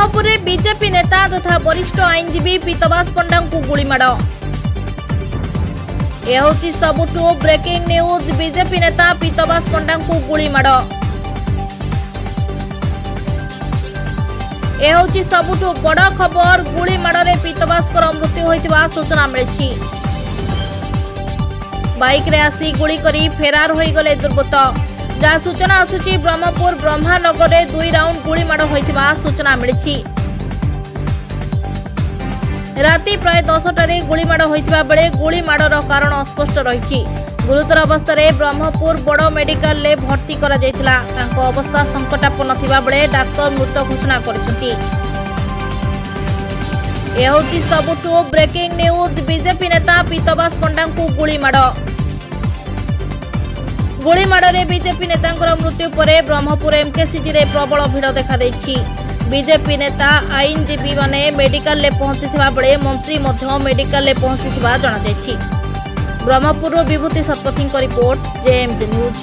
ब्रह्मपुर में बीजेपी नेता तथा वरिष्ठ आईनजीवी पीतवास पंडा को गुलीमाड़। यह होची सबुठु ब्रेकिंग न्यूज। बीजेपी नेता पीतवास पंडा को गुलीमाड़। यह होची सबुठु बड़ खबर। गुलीमाड़ पीतवास मृत्यु होइतिबा सूचना मिली। बाइक रे आसी गुली करी फेरार होई गले दुर्बृत्त। जहाँ सूचना आसुची ब्रह्मपुर ब्रह्मानगर में 2 राउंड गुलीमाड़ होइतिबा सूचना मिली। राति प्राय 10टारे गुलीमाड़ होइतिबा बेले गुलीमाड़र कारण अस्पष्ट रही। गुरुतर अवस्था ब्रह्मपुर बड़ मेडिकल ले भर्ती करा जायतिला। तांको अवस्था संकटापन्न थिबा बेले डाक्टर मृत घोषणा करिसेंती। यह होची सबुठु ब्रेकिंग न्यूज। बीजेपी नेता पीतवास पंडा को गुलीमाड़। गुलीमाड़ बीजेपी नेता मृत्यु पर ब्रह्मपुर एमकेसीजी रे प्रबल भिड़ देखा देछि। बीजेपी नेता आईनजीवी माने मेडिकल ले पहुंची बेले मंत्री मेडिकल ले पहुंची जणाଯାଇଛି। ब्रह्मपुर विभूति शतपथी रिपोर्ट, जेएमजे न्यूज।